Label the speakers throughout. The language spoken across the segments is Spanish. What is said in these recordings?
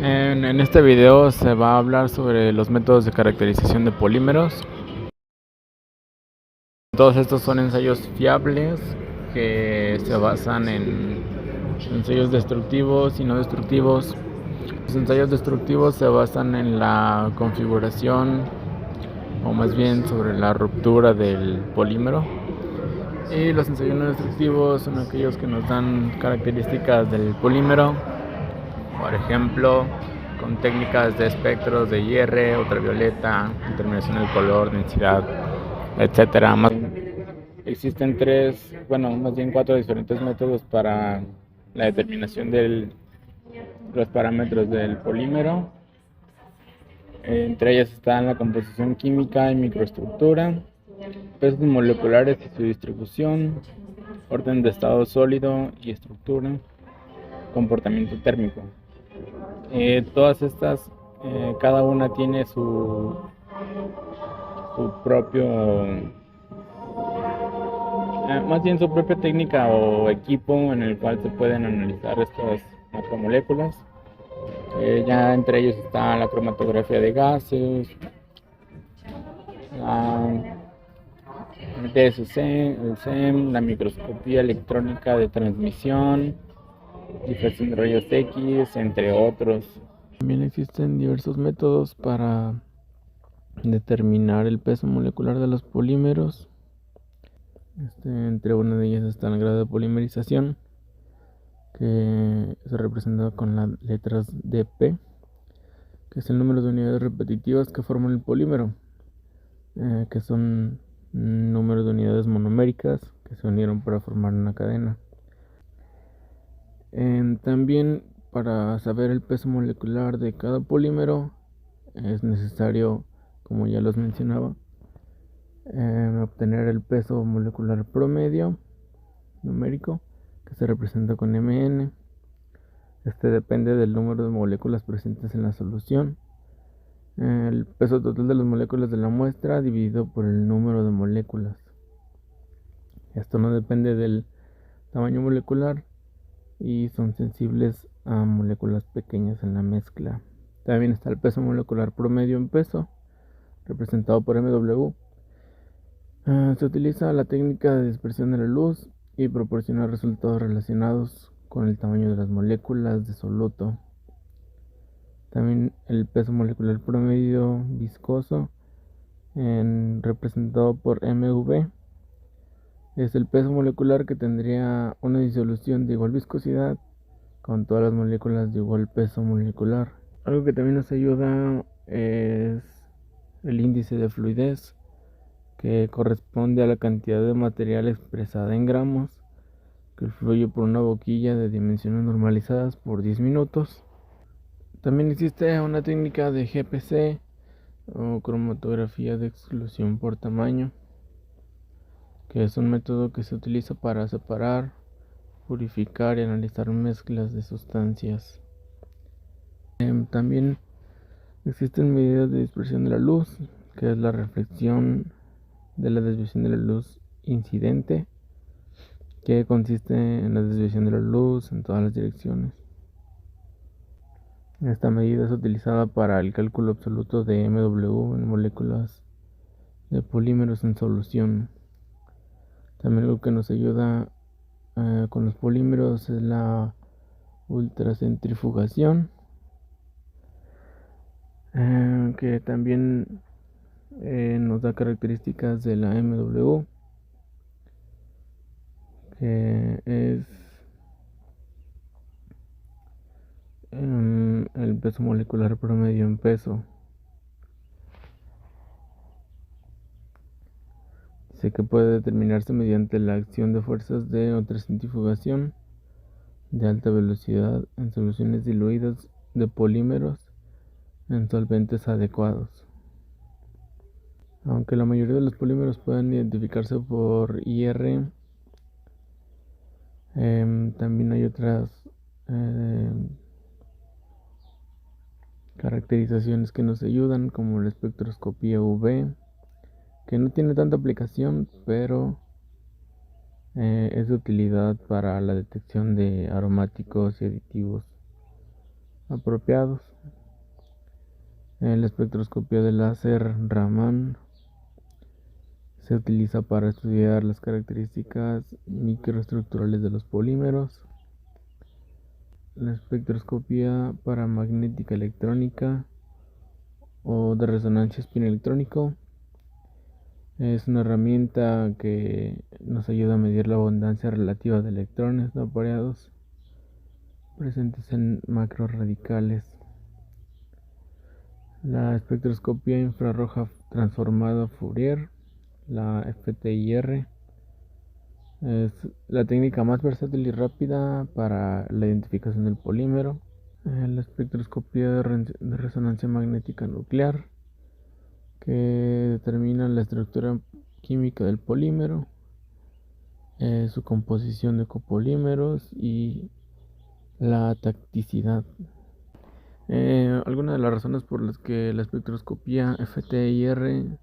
Speaker 1: En este video se va a hablar sobre los métodos de caracterización de polímeros. Todos estos son ensayos fiables que se basan en ensayos destructivos y no destructivos. Los ensayos destructivos se basan en la configuración, o más bien sobre la ruptura del polímero. Y los ensayos no destructivos son aquellos que nos dan características del polímero, por ejemplo, con técnicas de espectros de IR, ultravioleta, determinación del color, densidad, etcétera. Existen cuatro diferentes métodos para la determinación de los parámetros del polímero. Entre ellas están la composición química y microestructura, pesos moleculares y su distribución, orden de estado sólido y estructura, comportamiento térmico. Todas estas, cada una tiene su propio, más bien su propia técnica o equipo en el cual se pueden analizar estas macromoléculas. Ya entre ellos está la cromatografía de gases, la DSC, el SEM, la microscopía electrónica de transmisión, difracción de rayos X, entre otros. También existen diversos métodos para determinar el peso molecular de los polímeros. Entre una de ellas está el grado de polimerización, que se representa con las letras dP, que es el número de unidades repetitivas que forman el polímero, que son número de unidades monoméricas que se unieron para formar una cadena. También, para saber el peso molecular de cada polímero es necesario, como ya los mencionaba, obtener el peso molecular promedio numérico, que se representa con Mn. Este depende del número de moléculas presentes en la solución. El peso total de las moléculas de la muestra dividido por el número de moléculas. Esto no depende del tamaño molecular y son sensibles a moléculas pequeñas en la mezcla. También está el peso molecular promedio en peso, representado por MW. Se utiliza la técnica de dispersión de la luz y proporciona resultados relacionados con el tamaño de las moléculas de soluto. También el peso molecular promedio viscoso, representado por MV, es el peso molecular que tendría una disolución de igual viscosidad con todas las moléculas de igual peso molecular. Algo que también nos ayuda es el índice de fluidez, que corresponde a la cantidad de material expresada en gramos que fluye por una boquilla de dimensiones normalizadas por 10 minutos. También existe una técnica de GPC o cromatografía de exclusión por tamaño, que es un método que se utiliza para separar, purificar y analizar mezclas de sustancias. También existen medidas de dispersión de la luz, que es la reflexión de la desviación de la luz incidente, que consiste en la desviación de la luz en todas las direcciones. Esta medida es utilizada para el cálculo absoluto de MW en moléculas de polímeros en solución. También algo que nos ayuda con los polímeros es la ultracentrifugación, que también nos da características de la MW, que es el peso molecular promedio en peso. Dice que puede determinarse mediante la acción de fuerzas de ultracentrifugación de alta velocidad en soluciones diluidas de polímeros en solventes adecuados. Aunque la mayoría de los polímeros pueden identificarse por IR, también hay otras caracterizaciones que nos ayudan, como la espectroscopía UV, que no tiene tanta aplicación, pero Es de utilidad para la detección de aromáticos y aditivos apropiados. La espectroscopia de láser Raman se utiliza para estudiar las características microestructurales de los polímeros. La espectroscopia paramagnética electrónica o de resonancia espinoelectrónico es una herramienta que nos ayuda a medir la abundancia relativa de electrones no pareados presentes en macroradicales. La espectroscopia infrarroja transformada Fourier, la FTIR, es la técnica más versátil y rápida para la identificación del polímero. La espectroscopia de resonancia magnética nuclear, que determina la estructura química del polímero, su composición de copolímeros y la tacticidad. Algunas de las razones por las que la espectroscopia FTIR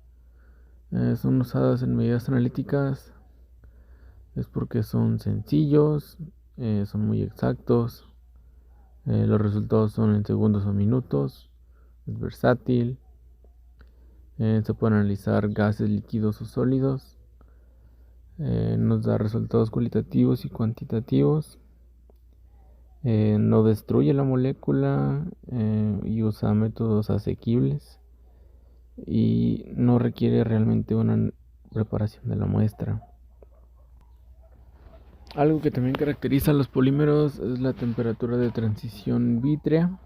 Speaker 1: son usadas en medidas analíticas es porque son sencillos, son muy exactos, los resultados son en segundos o minutos, es versátil, se pueden analizar gases, líquidos o sólidos, nos da resultados cualitativos y cuantitativos, no destruye la molécula y usa métodos asequibles y no requiere realmente una preparación de la muestra. Algo que también caracteriza a los polímeros es la temperatura de transición vítrea,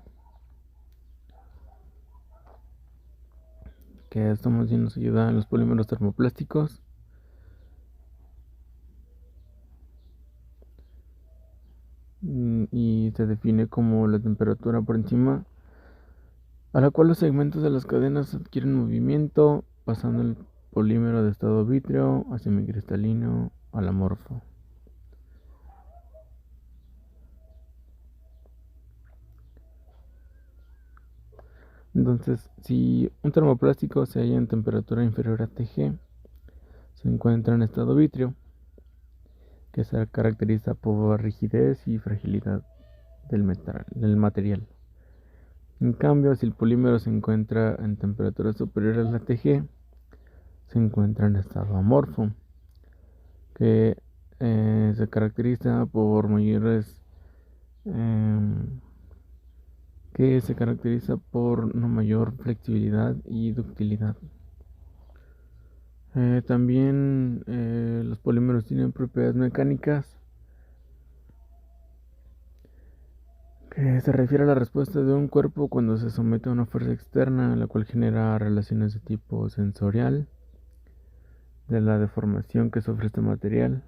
Speaker 1: que esto más bien nos ayuda en los polímeros termoplásticos. Y se define como la temperatura por encima a la cual los segmentos de las cadenas adquieren movimiento, pasando el polímero de estado vítreo a semicristalino al amorfo. Entonces, si un termoplástico se halla en temperatura inferior a Tg, se encuentra en estado vítreo, que se caracteriza por rigidez y fragilidad del material. En cambio, si el polímero se encuentra en temperaturas superiores a la Tg, se encuentra en estado amorfo, que se caracteriza por una mayor flexibilidad y ductilidad. También los polímeros tienen propiedades mecánicas que se refiere a la respuesta de un cuerpo cuando se somete a una fuerza externa, la cual genera relaciones de tipo sensorial, de la deformación que sufre este material.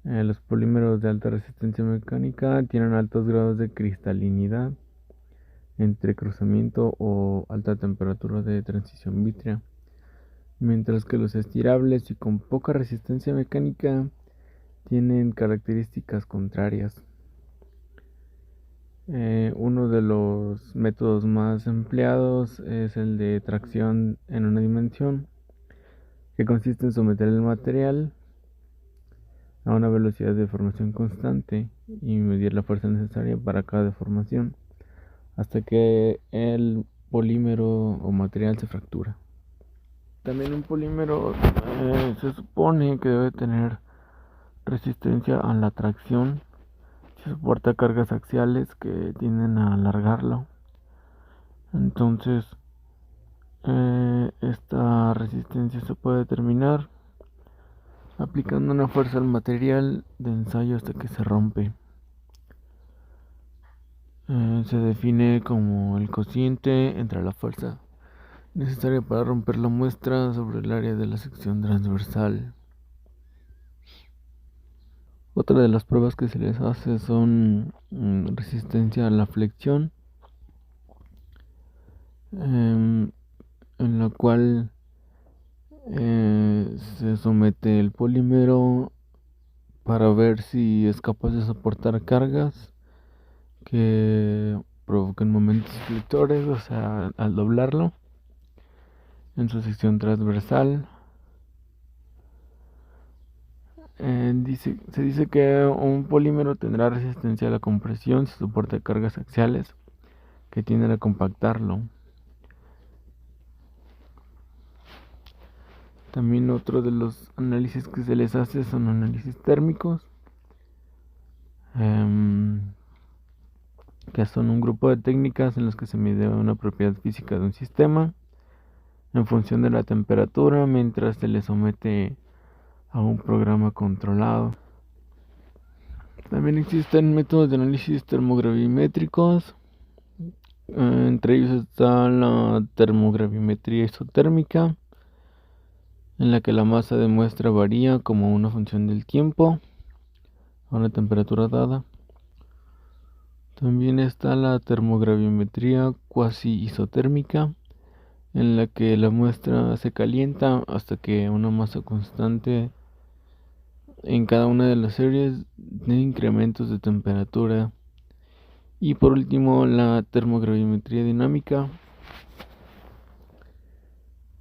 Speaker 1: Los polímeros de alta resistencia mecánica tienen altos grados de cristalinidad, entrecruzamiento o alta temperatura de transición vítrea, mientras que los estirables y con poca resistencia mecánica tienen características contrarias. Uno de los métodos más empleados es el de tracción en una dimensión, que consiste en someter el material a una velocidad de deformación constante y medir la fuerza necesaria para cada deformación hasta que el polímero o material se fractura. También un polímero se supone que debe tener resistencia a la tracción si soporta cargas axiales que tienden a alargarlo. Entonces, esta resistencia se puede determinar aplicando una fuerza al material de ensayo hasta que se rompe. Se define como el cociente entre la fuerza necesaria para romper la muestra sobre el área de la sección transversal. Otra de las pruebas que se les hace son resistencia a la flexión, en la cual se somete el polímero para ver si es capaz de soportar cargas que provoquen momentos flectores, o sea, al doblarlo en su sección transversal. Se dice que un polímero tendrá resistencia a la compresión si soporta cargas axiales que tienden a compactarlo. También otro de los análisis que se les hace son análisis térmicos, que son un grupo de técnicas en las que se mide una propiedad física de un sistema en función de la temperatura mientras se le somete a un programa controlado. También existen métodos de análisis termogravimétricos. Entre ellos está la termogravimetría isotérmica, en la que la masa de muestra varía como una función del tiempo a una temperatura dada. También está la termogravimetría cuasi isotérmica, en la que la muestra se calienta hasta que una masa constante en cada una de las series de incrementos de temperatura. Y por último, la termogravimetría dinámica,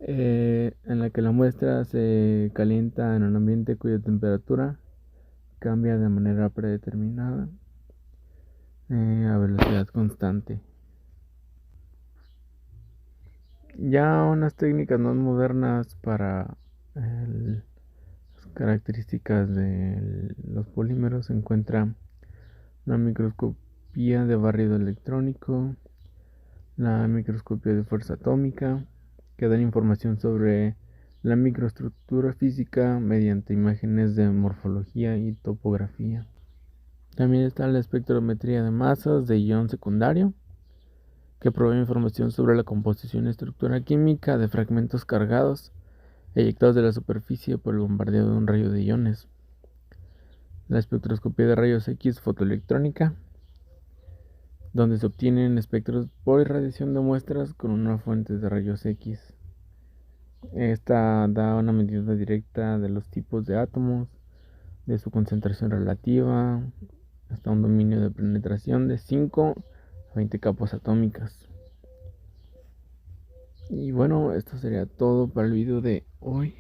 Speaker 1: en la que la muestra se calienta en un ambiente cuya temperatura cambia de manera predeterminada a velocidad constante. Ya unas técnicas más modernas para las características de los polímeros se encuentra la microscopía de barrido electrónico, la microscopía de fuerza atómica, que dan información sobre la microestructura física mediante imágenes de morfología y topografía. También está la espectrometría de masas de ion secundario, que provee información sobre la composición y estructura química de fragmentos cargados eyectados de la superficie por el bombardeo de un rayo de iones. La espectroscopía de rayos X fotoelectrónica, donde se obtienen espectros por irradiación de muestras con una fuente de rayos X. Esta da una medida directa de los tipos de átomos, de su concentración relativa, hasta un dominio de penetración de 5 a 20 capas atómicas. Y bueno, esto sería todo para el video de hoy.